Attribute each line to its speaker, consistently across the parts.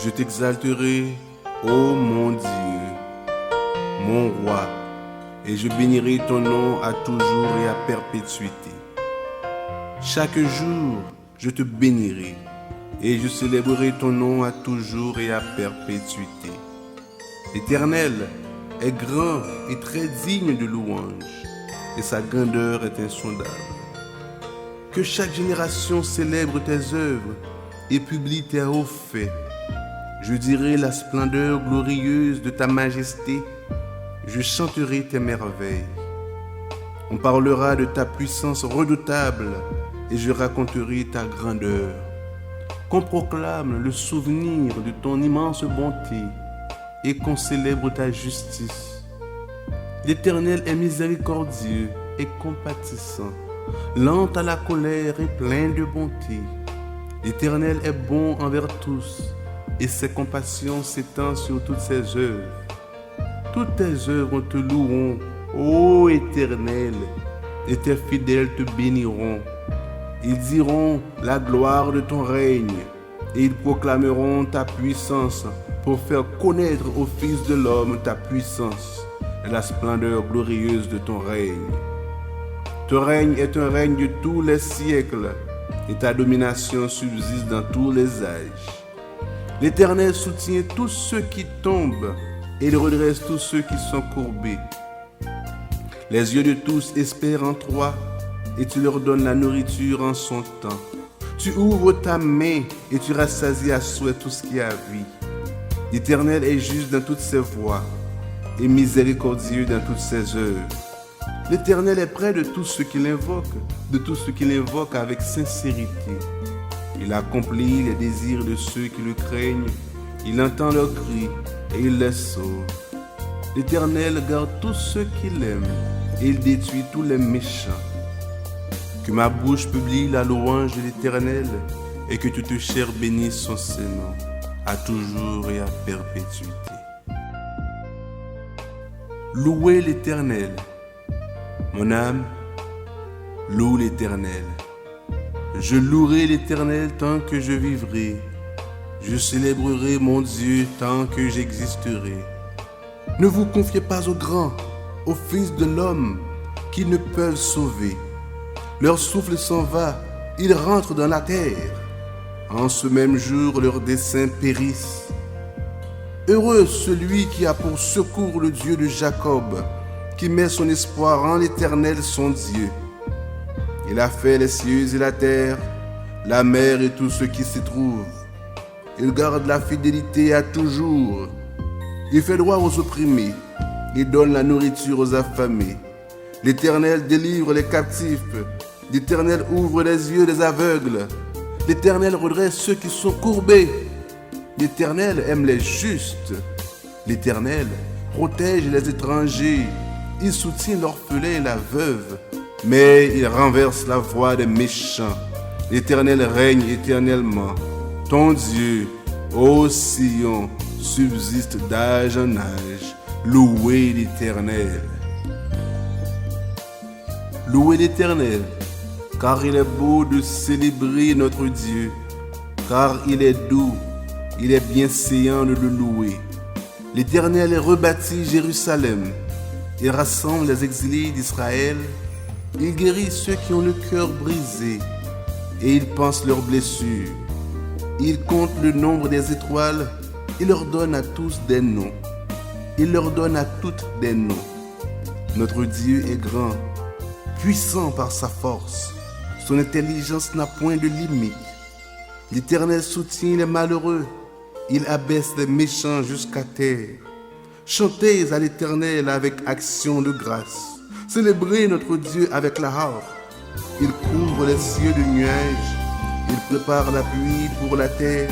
Speaker 1: Je t'exalterai, ô mon Dieu, mon roi, et je bénirai ton nom à toujours et à perpétuité. Chaque jour, je te bénirai, et je célébrerai ton nom à toujours et à perpétuité. L'Éternel est grand et très digne de louange, et sa grandeur est insondable. Que chaque génération célèbre tes œuvres et publie tes hauts faits. Je dirai la splendeur glorieuse de ta majesté, je chanterai tes merveilles. On parlera de ta puissance redoutable et je raconterai ta grandeur. Qu'on proclame le souvenir de ton immense bonté et qu'on célèbre ta justice. L'Éternel est miséricordieux et compatissant, lent à la colère et plein de bonté. L'Éternel est bon envers tous, et ses compassions s'étendent sur toutes ses œuvres. Toutes tes œuvres te loueront, ô Éternel, et tes fidèles te béniront. Ils diront la gloire de ton règne, et ils proclameront ta puissance pour faire connaître aux fils de l'homme ta puissance et la splendeur glorieuse de ton règne. Ton règne est un règne de tous les siècles, et ta domination subsiste dans tous les âges. L'Éternel soutient tous ceux qui tombent, et il redresse tous ceux qui sont courbés. Les yeux de tous espèrent en toi, et tu leur donnes la nourriture en son temps. Tu ouvres ta main, et tu rassasies à souhait tout ce qui a vie. L'Éternel est juste dans toutes ses voies, et miséricordieux dans toutes ses œuvres. L'Éternel est près de tous ceux qui l'invoquent, avec sincérité. Il accomplit les désirs de ceux qui le craignent. Il entend leurs cris et il les sauve. L'Éternel garde tous ceux qui l'aiment et il détruit tous les méchants. Que ma bouche publie la louange de l'Éternel et que toute chair bénisse son Saint-Nom à toujours et à perpétuité. Louez l'Éternel. Mon âme, loue l'Éternel. Je louerai l'Éternel tant que je vivrai. Je célébrerai mon Dieu tant que j'existerai. Ne vous confiez pas aux grands, aux fils de l'homme, qui ne peuvent sauver. Leur souffle s'en va, ils rentrent dans la terre. En ce même jour, leurs desseins périssent. Heureux celui qui a pour secours le Dieu de Jacob, qui met son espoir en l'Éternel son Dieu. Il a fait les cieux et la terre, la mer et tout ce qui s'y trouve. Il garde la fidélité à toujours. Il fait droit aux opprimés. Il donne la nourriture aux affamés. L'Éternel délivre les captifs. L'Éternel ouvre les yeux des aveugles. L'Éternel redresse ceux qui sont courbés. L'Éternel aime les justes. L'Éternel protège les étrangers. Il soutient l'orphelin et la veuve. Mais il renverse la voie des méchants. L'Éternel règne éternellement. Ton Dieu, ô Sion, subsiste d'âge en âge. Louez l'Éternel. Louez l'Éternel, car il est beau de célébrer notre Dieu, car il est doux, il est bienséant de le louer. L'Éternel rebâtit Jérusalem, il rassemble les exilés d'Israël. Il guérit ceux qui ont le cœur brisé et il pense leurs blessures. Il compte le nombre des étoiles, il leur donne à tous des noms. Il leur donne à toutes des noms. Notre Dieu est grand, puissant par sa force. Son intelligence n'a point de limite. L'Éternel soutient les malheureux, il abaisse les méchants jusqu'à terre. Chantez à l'Éternel avec action de grâce. Célébrez notre Dieu avec la harpe. Il couvre les cieux de nuages. Il prépare la pluie pour la terre.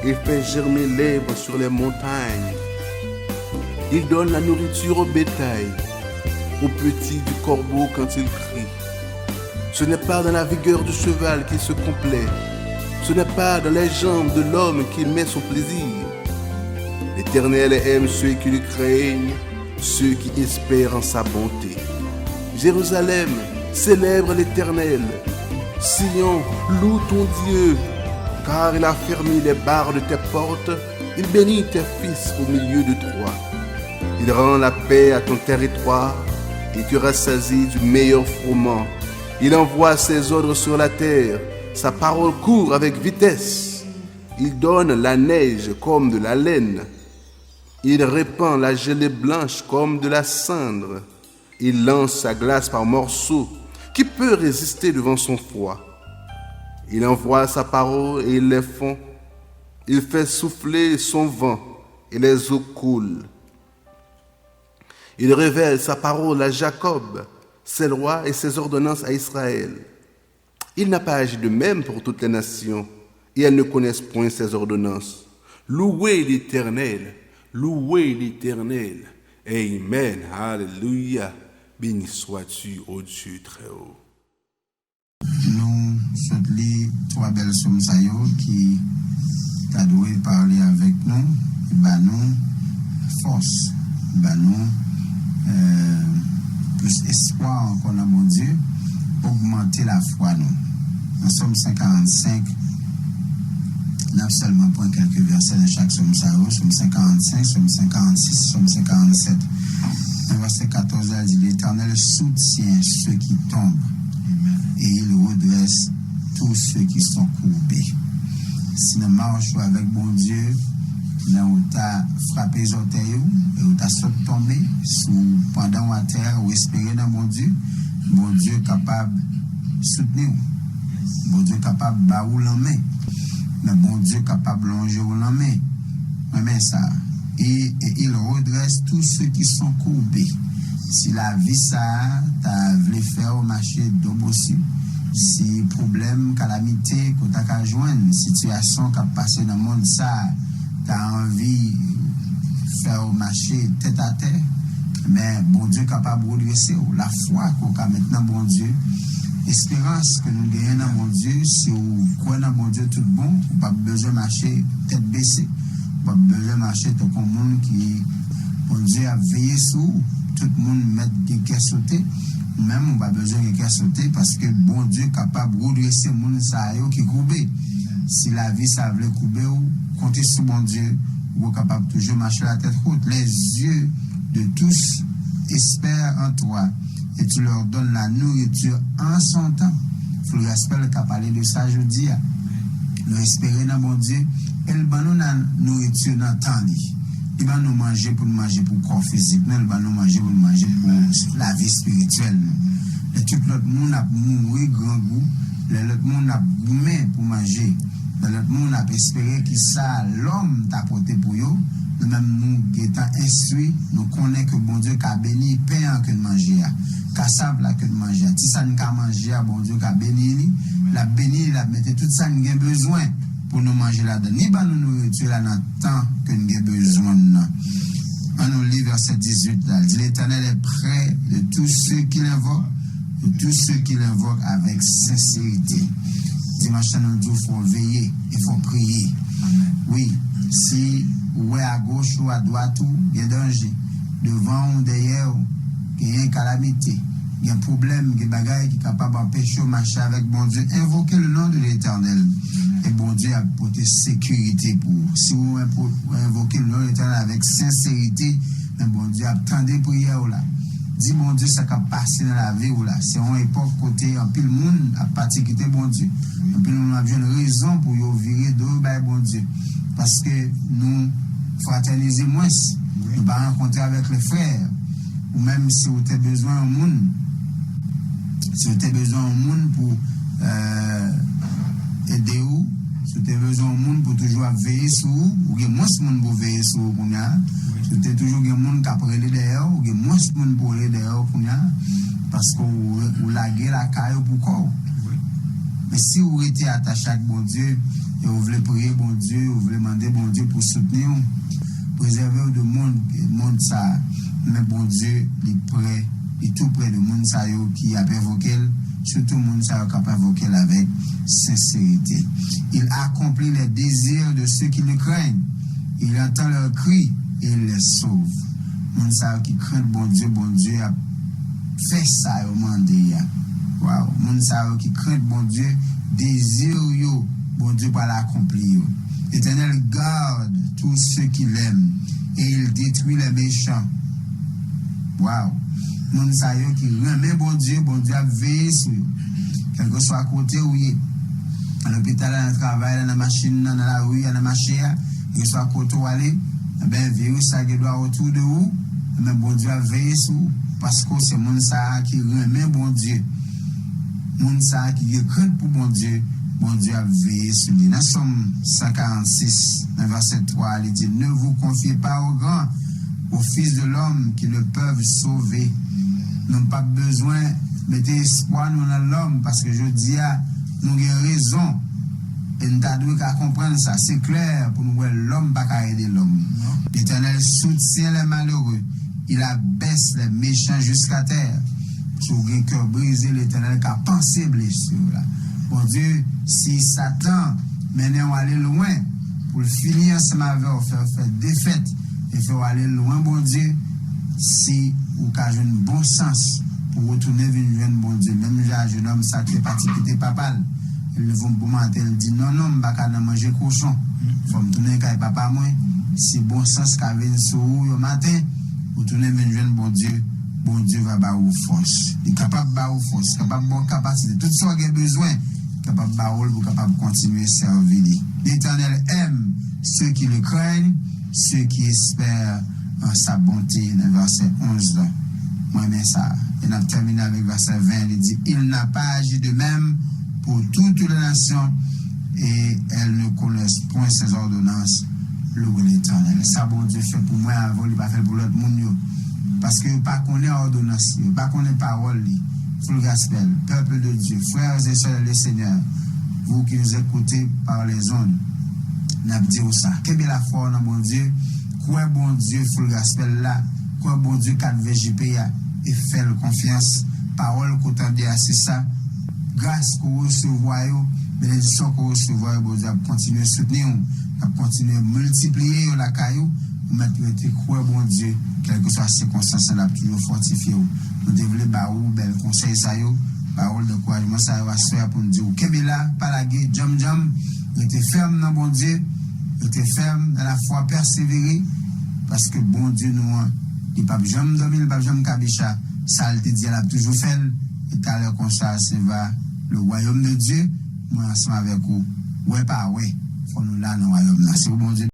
Speaker 1: Il fait germer l'herbe sur les montagnes. Il donne la nourriture au bétail, aux petits du corbeau quand il crie. Ce n'est pas dans la vigueur du cheval qu'il se complaît. Ce n'est pas dans les jambes de l'homme qu'il met son plaisir. L'Éternel aime ceux qui le craignent, ceux qui espèrent en sa bonté. Jérusalem, célèbre l'Éternel. Sion, loue ton Dieu. car il a fermé les barres de tes portes, il bénit tes fils au milieu de toi. Il rend la paix à ton territoire et tu rassasies du meilleur froment. Il envoie ses ordres sur la terre, sa parole court avec vitesse. Il donne la neige comme de la laine. Il répand la gelée blanche comme de la cendre. Il lance sa glace par morceaux. Qui peut résister devant son froid? Il envoie sa parole et il les fond. Il fait souffler son vent et les eaux coulent. Il révèle sa parole à Jacob, ses lois et ses ordonnances à Israël. Il n'a pas agi de même pour toutes les nations, et elles ne connaissent point ses ordonnances. Louez l'Éternel, louez l'Éternel. Amen, alléluia. Béni sois-tu, ô Dieu très haut.
Speaker 2: Nous sommes les trois belles sommes qui t'a doué parler avec nous, et nous force, nous plus espoir encore dans mon Dieu, augmenter la foi nous. En Somme 55, nous avons seulement point quelques versets dans chaque Somme 55, Somme 56, Somme 57. Verset 14, elle dit, l'Éternel soutient ceux qui tombent et il redresse tous ceux qui sont courbés. Si nous marchons avec bon Dieu, nous avons frappé les orteils et nous avons tombé pendant la terre ou espérer dans bon Dieu est capable de soutenir. Bon Dieu est capable de battre la main. Mais bon Dieu est capable de longer la main. Mais ça. Et il redresse tous ceux qui sont courbés. Si la vie ça, tu voulu faire au marché d'obossi, si problème, calamité, que tu as joindre, situation qui a passé dans le monde ça, tu as envie de faire au marché tête à tête, mais bon Dieu est capable de redresser. La foi qu'on a maintenant, bon Dieu, espérance que nous gagnons dans bon Dieu, si vous croyez dans bon Dieu tout bon, vous n'avez pas besoin de marcher tête baissée. Pas besoin de marcher tout le monde qui, bon Dieu, a veillé sur tout le monde mettre des caisses sauter. Même on n'a pas besoin de caisses sauter parce que bon Dieu est capable de redresser le monde qui courbe. Si la vie ça veut couper, comptez sur bon Dieu, vous êtes capable de toujours marcher la tête haute. Les yeux de tous espèrent en toi et tu leur donnes la nourriture en son temps. Il faut le respect qui a parlé de ça aujourd'hui. Nous espérons dans bon Dieu. Il va nous nourriture dans le temps. Il va nous manger pour le corps physique. Il va nous manger pour la vie spirituelle. Et tout l'autre monde a mouru grand goût. L'autre monde a boumé pour manger. L'autre monde a espéré que ça, l'homme t'a porté pour eux. Nous-mêmes, nous étant instruits, nous connaissons que bon Dieu a béni pain que de manger. Cassable que de manger. Si ça nous a mangé, bon Dieu a béni. La béni, il a mis tout ça, nous avons besoin. Pour nous manger là-dedans. Ni pas nous nourriture là dans le temps que nous avons besoin. On nous lit verset 18 là. Dit l'Éternel est près de tous ceux qui l'invoquent, avec sincérité. Dimanche, nous dit il faut veiller, il faut prier. Oui, si ou à gauche ou à droite, il y a danger. Devant ou derrière, il y a une calamité. Il y a un problème, il y a des bagailles qui sont capables d'empêcher de marcher avec bon Dieu. Invoquez le nom de l'Éternel. Et bon Dieu a porté sécurité pour vous. Si vous invoquez le nom de l'Éternel avec sincérité, bon Dieu a tant de prières là. Dis bon Dieu, ça qui passé dans la vie là. C'est une époque côté, en pile monde a parti quitter bon Dieu. En pile monde a une raison pour y virer de bon Dieu. Parce que nous fraternisons moins. Nous pas rencontrer avec les frères. Ou même si vous avez besoin d'un monde. Si vous avez besoin d'un monde pour aider vous, si vous avez besoin d'un monde pour toujours veiller sur vous, ou il y a moins de monde pour veiller sur vous, si vous avez toujours un monde qui a prélé derrière, ou il y a moins de monde pour aller derrière, parce que vous laguez la caille pour quoi. Mais si vous êtes attaché à bon Dieu, et vous voulez prier bon Dieu, vous voulez demander bon Dieu pour soutenir, préserver le monde ça, mais bon Dieu, il est prêt. Et tout près de monde qui a invoqué, surtout le monde qui a invoqué avec sincérité. Il accomplit les désirs de ceux qui le craignent. Il entend leurs cris et il les sauve. Monde qui craint bon Dieu a fait ça au monde. Wow. Monde qui craint bon Dieu, désire yo bon Dieu va l'accomplir. L'Éternel garde tous ceux qui l'aiment et il détruit les méchants. Waouh! Moun sa yo qui remet bon Dieu a veillé sur eux. Quel que soit à côté où il est, à l'hôpital, dans le travail, dans la machine, dans la rue, dans la machine, quel que soit à côté où aller, ben virus ça qui doit autour de vous, mais bon Dieu a veillé sur vous. Parce que c'est moun sa qui remet bon Dieu. Moun sa qui écrit pour bon Dieu a veillé sur lui. Dans Somme 146, dans verset 3, il dit, ne vous confiez pas aux grands, aux fils de l'homme qui ne peuvent sauver. Nous n'avons pas besoin de mettre espoir dans l'homme parce que je dis, nous avons raison. Et nous avons qu'à comprendre ça. C'est clair pour nous voir l'homme pas qu'à aider l'homme. L'Éternel soutient les malheureux. Il abaisse les méchants jusqu'à terre. Si vous avez un cœur brisé, l'Éternel qui a pensé blessure là. Bon Dieu, si Satan maintenant aller loin pour finir ensemble avec vous, faire défaite et faire aller loin, bon Dieu, si vous avez un bon sens pour retourner vers un bon Dieu, même un jeune homme, ça fait partie de papal. Ils vont pour manger, il dit non, je ne vais pas manger cochon. Il faut me tourner avec papa, moi. Si bon sens qui vient sur vous le matin, vous tournez vers un bon Dieu va ba ou force. Il est capable de ba ou force, capable de bonne capacité. Tout ce qu'il a besoin, capable de ba ou pour capable de continuer à servir. L'Éternel aime ceux qui le craignent, ceux qui espèrent en sa bonté. Dans le verset 11 là. Moi, mais ça. Et on a terminé avec verset 20. Il dit, il n'a pas agi de même pour toutes les nations et elles ne connaissent point ses ordonnances. Louez l'Éternel. Ça, bon Dieu fait pour moi avant, il va faire pour l'autre monde. Parce que vous ne connaissez pas ordonnance, vous ne connaissez pas parole. Full gospel, peuple de Dieu, frères et sœurs du Seigneur, vous qui nous écoutez par les ondes, n'a dit ça. Quelle est la foi dans bon Dieu? Quoi bon Dieu, full gospel là? Quoi bon Dieu, 4VJP et fait confiance? Parole qu'on t'a dit, c'est ça. Grâce qu'on recevoir, bénédiction qu'on recevoir, bon Dieu, à continuer à soutenir, à continuer à multiplier la caillou. Maintenant, croire bon Dieu, quelles que soient les circonstances, là, toujours fortifier. Nous devons baou, bel conseil, ça y est, parole de couragement, ça va se faire pour nous dire, Kébéla, pas la guerre, jam, il était ferme dans bon Dieu, il était ferme dans la foi, persévérer, parce que bon Dieu, nous, il n'y a pas jamais dormi, il n'y a pas jamais cabicha, ça, il te dit, elle a toujours fait, et à l'heure comme ça, c'est va, le royaume de Dieu, moi, ensemble avec vous, ouais, pas, ouais, faut nous là, dans le royaume, là, c'est bon Dieu.